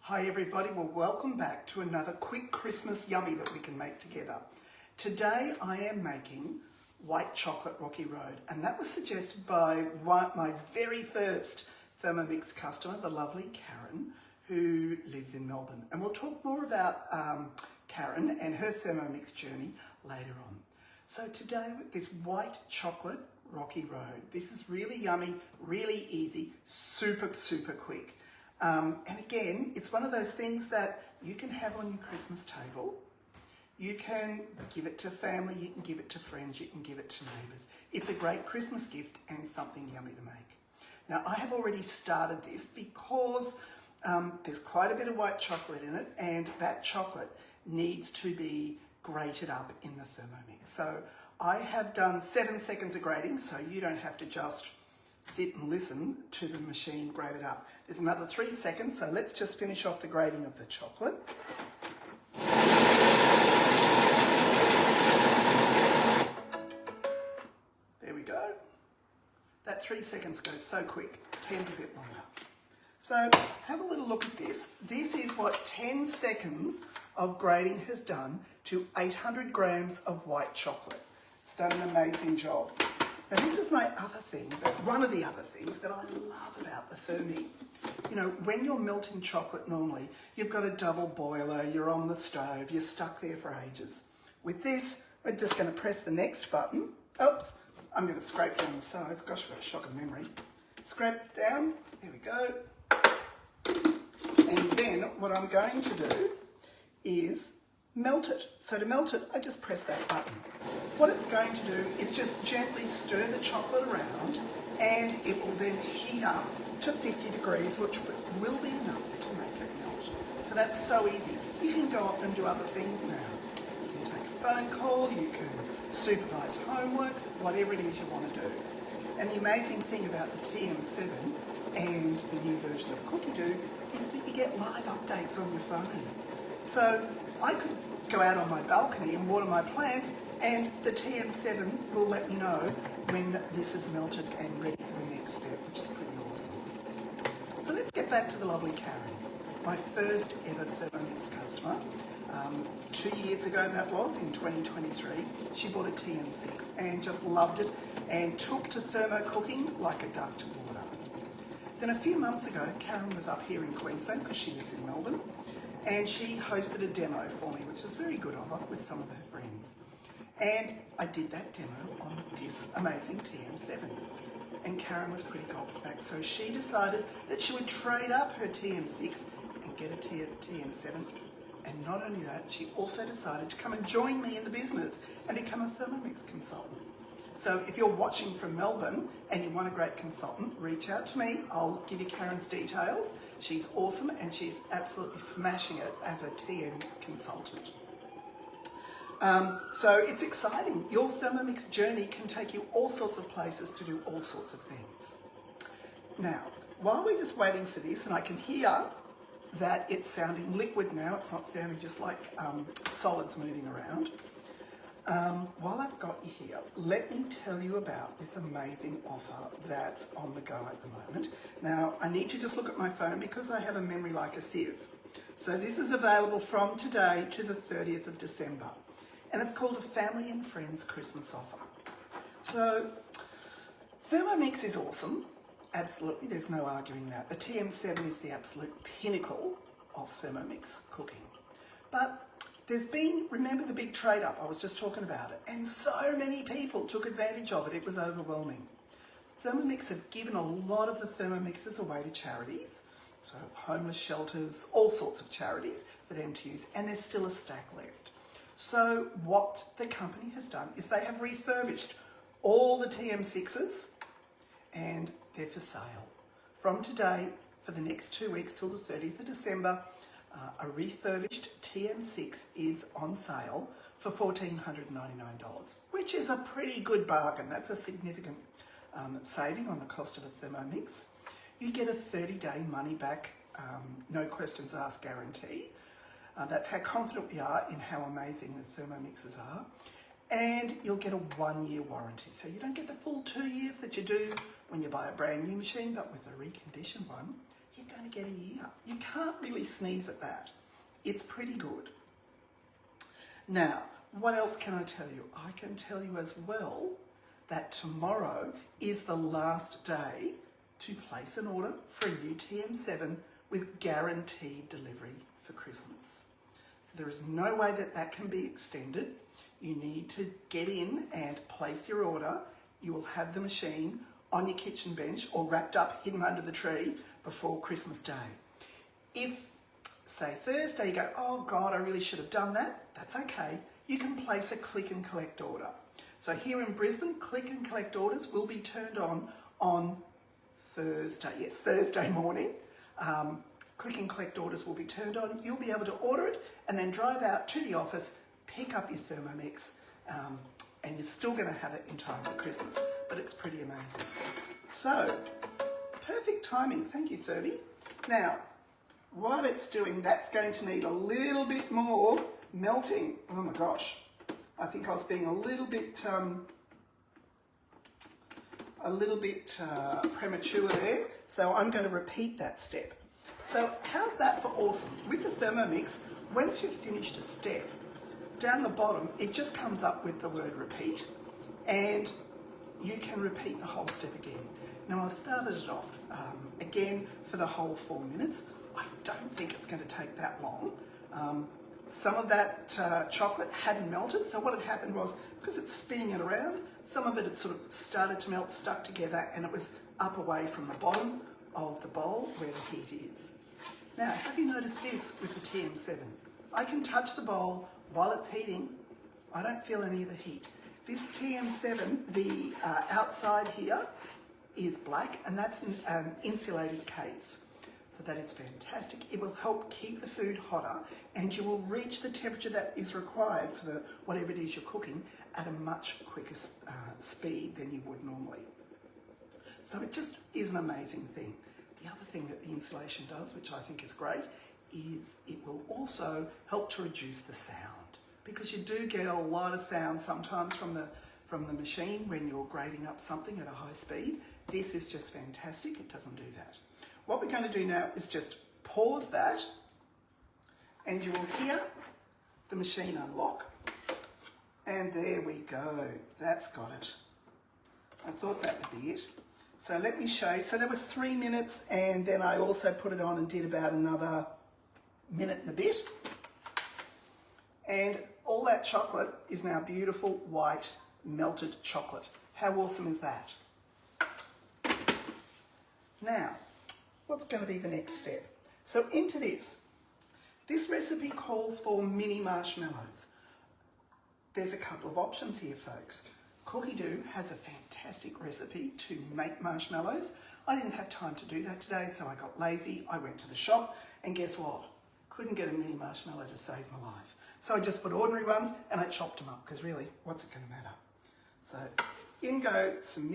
Hi everybody, well welcome back to another quick Christmas yummy that we can make together. Today I am making white chocolate Rocky Road, and that was suggested by my very first Thermomix customer, the lovely Karen, who lives in Melbourne. And we'll talk more about Karen and her Thermomix journey later on. So today with this white chocolate Rocky Road, this is really yummy, really easy, super quick. And again, it's one of those things that you can have on your Christmas table. You can give it to family, you can give it to friends, you can give it to neighbours. It's a great Christmas gift and something yummy to make. Now, I have already started this because there's quite a bit of white chocolate in it, and that chocolate needs to be grated up in the Thermomix. So I have done 7 seconds of grating, so you don't have to just sit and listen to the machine grate it up. There's another 3 seconds, so let's just finish off the grating of the chocolate. There we go. That 3 seconds goes so quick, 10's a bit longer. So have a little look at this. This is what 10 seconds of grating has done to 800 grams of white chocolate. It's done an amazing job. Now this is my other thing, one of the other things that I love about the Thermi. You know, when you're melting chocolate normally, you've got a double boiler, you're on the stove, you're stuck there for ages. With this, we're just going to press the next button. Oops, I'm going to scrape down the sides. Gosh, I've got a shock of memory. Scrape down, there we go. And then what I'm going to do is melt it. So to melt it, I just press that button. What it's going to do is just gently stir the chocolate around, and it will then heat up to 50 degrees, which will be enough to make it melt. So that's so easy. You can go off and do other things now. You can take a phone call, you can supervise homework, whatever it is you want to do. And the amazing thing about the TM7 and the new version of Cookie Do is that you get live updates on your phone. So I could go out on my balcony and water my plants, and the TM7 will let me know when this is melted and ready for the next step, which is pretty awesome. So let's get back to the lovely Karen, my first ever Thermomix customer. 2 years ago that was, in 2023, she bought a TM6 and just loved it and took to thermo cooking like a duck to water. Then a few months ago, Karen was up here in Queensland because she lives in Melbourne, and she hosted a demo for me, which was very good of her, with some of her friends. And I did that demo on this amazing TM7. And Karen was pretty gobsmacked, so she decided that she would trade up her TM6 and get a TM7. And not only that, she also decided to come and join me in the business and become a Thermomix consultant. So if you're watching from Melbourne and you want a great consultant, reach out to me. I'll give you Karen's details. She's awesome and she's absolutely smashing it as a TM consultant. So it's exciting. Your Thermomix journey can take you all sorts of places to do all sorts of things. Now, while we're just waiting for this, and I can hear that it's sounding liquid now, it's not sounding just like solids moving around. While I've got you here, let me tell you about this amazing offer that's on the go at the moment. Now, I need to just look at my phone because I have a memory like a sieve. So this is available from today to the 30th of December. And it's called a Family and Friends Christmas offer. So Thermomix is awesome. Absolutely, there's no arguing that. The TM7 is the absolute pinnacle of Thermomix cooking. But there's been, remember the big trade up, I was just talking about it, and so many people took advantage of it, it was overwhelming. Thermomix have given a lot of the Thermomixes away to charities, so homeless shelters, all sorts of charities for them to use, and there's still a stack left. So what the company has done is they have refurbished all the TM6s and they're for sale. From today, for the next 2 weeks till the 30th of December, a refurbished TM6 is on sale for $1,499, which is a pretty good bargain. That's a significant saving on the cost of a Thermomix. You get a 30-day money-back, no questions asked guarantee. That's how confident we are in how amazing the Thermomixes are. And you'll get a 1-year warranty. So you don't get the full 2 years that you do when you buy a brand new machine, but with a reconditioned one, you you're going to get a year. You can't really sneeze at that. It's pretty good. Now, what else can I tell you? I can tell you as well that tomorrow is the last day to place an order for a new TM7 with guaranteed delivery for Christmas. So there is no way that that can be extended. You need to get in and place your order. You will have the machine on your kitchen bench or wrapped up, hidden under the tree before Christmas Day. If, say, Thursday you go, oh God, I really should have done that, that's okay. You can place a click and collect order. So here in Brisbane, click and collect orders will be turned on Thursday. Yes, Thursday morning. Click and collect orders will be turned on. You'll be able to order it and then drive out to the office, pick up your Thermomix, and you're still going to have it in time for Christmas. But it's pretty amazing. So, perfect timing. Thank you, Thermy. Now, while it's doing, that's going to need a little bit more melting. Oh my gosh. I think I was being a little bit premature there. So I'm going to repeat that step. So how's that for awesome? With the Thermomix, once you've finished a step, down the bottom, it just comes up with the word repeat, and you can repeat the whole step again. Now I've started it off again for the whole 4 minutes. I don't think it's going to take that long. Some of that chocolate hadn't melted, so what had happened was, because it's spinning it around, some of it had sort of started to melt, stuck together, and it was up away from the bottom of the bowl where the heat is. Now, have you noticed this with the TM7? I can touch the bowl while it's heating. I don't feel any of the heat. This TM7, the outside here is black, and that's an insulated case. So that is fantastic. It will help keep the food hotter, and you will reach the temperature that is required for whatever it is you're cooking at a much quicker speed than you would normally. So it just is an amazing thing. The other thing that the insulation does, which I think is great, is it will also help to reduce the sound, because you do get a lot of sound sometimes from the machine when you're grating up something at a high speed. This is just fantastic. It doesn't do that. What we're going to do now is just pause that, and you will hear the machine unlock. And there we go. That's got it. I thought that would be it. So let me show you. So there was 3 minutes, and then I also put it on and did about another minute and a bit. And all that chocolate is now beautiful white melted chocolate. How awesome is that? Now, what's going to be the next step? So into this recipe calls for mini marshmallows. There's a couple of options here, folks. Cookie Doo has a fantastic recipe to make marshmallows. I didn't have time to do that today, so I got lazy. I went to the shop, and guess what? Couldn't get a mini marshmallow to save my life. So I just put ordinary ones, and I chopped them up, because really, what's it going to matter? So in go some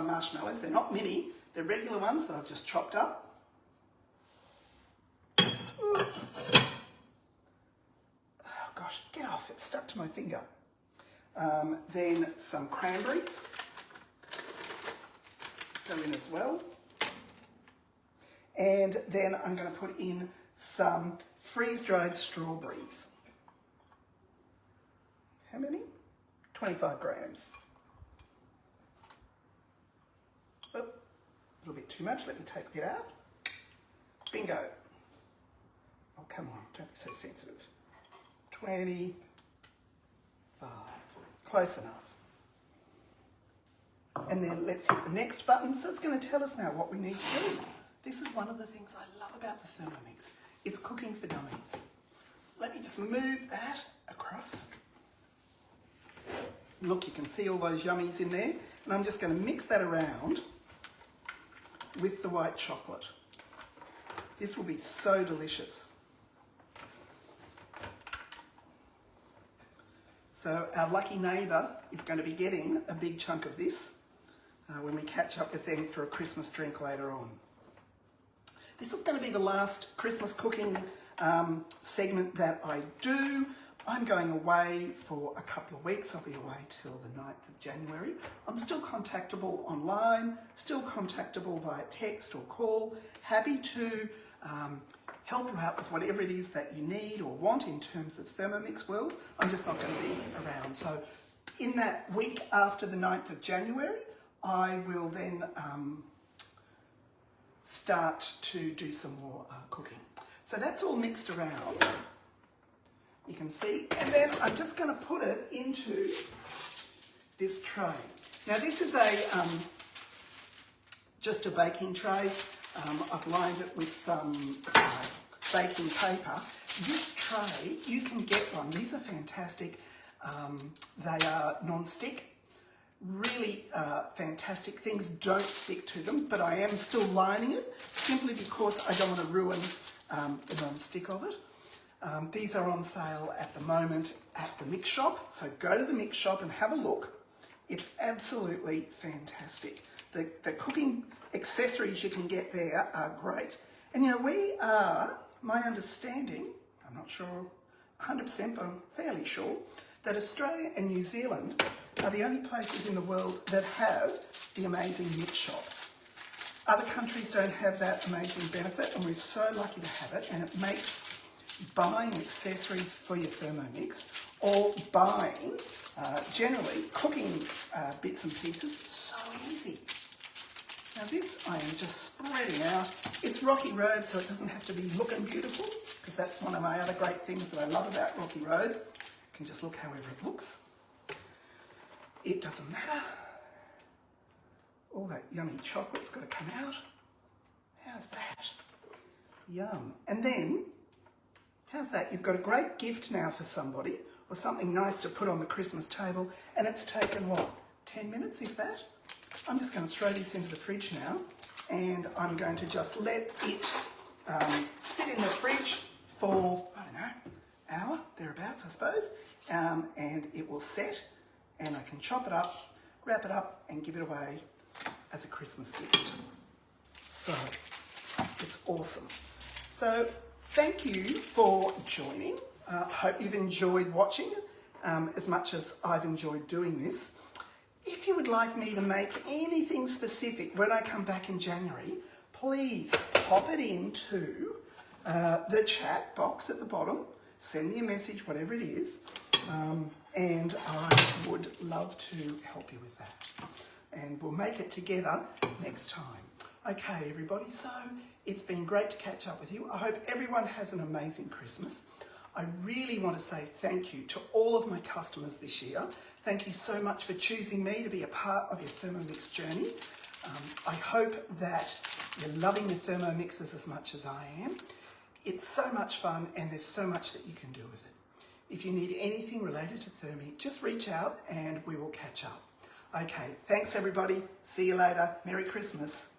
marshmallows. They're not mini, they're regular ones that I've just chopped up. Oh gosh, get off, it's stuck to my finger. Then some cranberries go in as well. And then I'm going to put in some freeze-dried strawberries. How many? 25 grams. Oh, a little bit too much. Let me take it out. Bingo. Oh, come on. Don't be so sensitive. 25. Close enough. And then let's hit the next button. So it's going to tell us now what we need to do. This is one of the things I love about the Thermomix. It's cooking for dummies. Let me just move that across. Look, you can see all those yummies in there. And I'm just going to mix that around with the white chocolate. This will be so delicious. So our lucky neighbour is going to be getting a big chunk of this when we catch up with them for a Christmas drink later on. This is going to be the last Christmas cooking segment that I do. I'm going away for a couple of weeks. I'll be away till the 9th of January. I'm still contactable online, still contactable via text or call. Happy to help you out with whatever it is that you need or want in terms of Thermomix world. I'm just not going to be around. So in that week after the 9th of January, I will then start to do some more cooking. So that's all mixed around. You can see, and then I'm just going to put it into this tray. Now this is just a baking tray. I've lined it with some baking paper. This tray, you can get one. These are fantastic. They are non-stick. Really fantastic. Things don't stick to them, but I am still lining it simply because I don't want to ruin the non-stick of it. These are on sale at the moment at the mix shop, so go to the mix shop and have a look. It's absolutely fantastic. The cooking accessories you can get there are great. And you know, we are, my understanding, I'm not sure 100%, but I'm fairly sure, that Australia and New Zealand are the only places in the world that have the amazing mix shop. Other countries don't have that amazing benefit, and we're so lucky to have it, and it makes buying accessories for your Thermomix or buying, generally, cooking bits and pieces so easy. Now this I am just spreading out. It's Rocky Road, so it doesn't have to be looking beautiful, because that's one of my other great things that I love about Rocky Road. It can just look however it looks. It doesn't matter. All that yummy chocolate's got to come out. How's that? Yum. And then, how's that? You've got a great gift now for somebody, or something nice to put on the Christmas table, and it's taken, what, 10 minutes, if that? I'm just going to throw this into the fridge now, and I'm going to just let it sit in the fridge for, I don't know, hour, thereabouts, I suppose, and it will set, and I can chop it up, wrap it up, and give it away as a Christmas gift. So, it's awesome. So, thank you for joining. Hope you've enjoyed watching as much as I've enjoyed doing this. If you would like me to make anything specific when I come back in January, please pop it into the chat box at the bottom. Send me a message, whatever it is, and I would love to help you with that. And we'll make it together next time. Okay, everybody, so it's been great to catch up with you. I hope everyone has an amazing Christmas. I really want to say thank you to all of my customers this year. Thank you so much for choosing me to be a part of your Thermomix journey. I hope that you're loving your Thermomixes as much as I am. It's so much fun, and there's so much that you can do with it. If you need anything related to Thermi, just reach out and we will catch up. Okay, thanks everybody. See you later. Merry Christmas.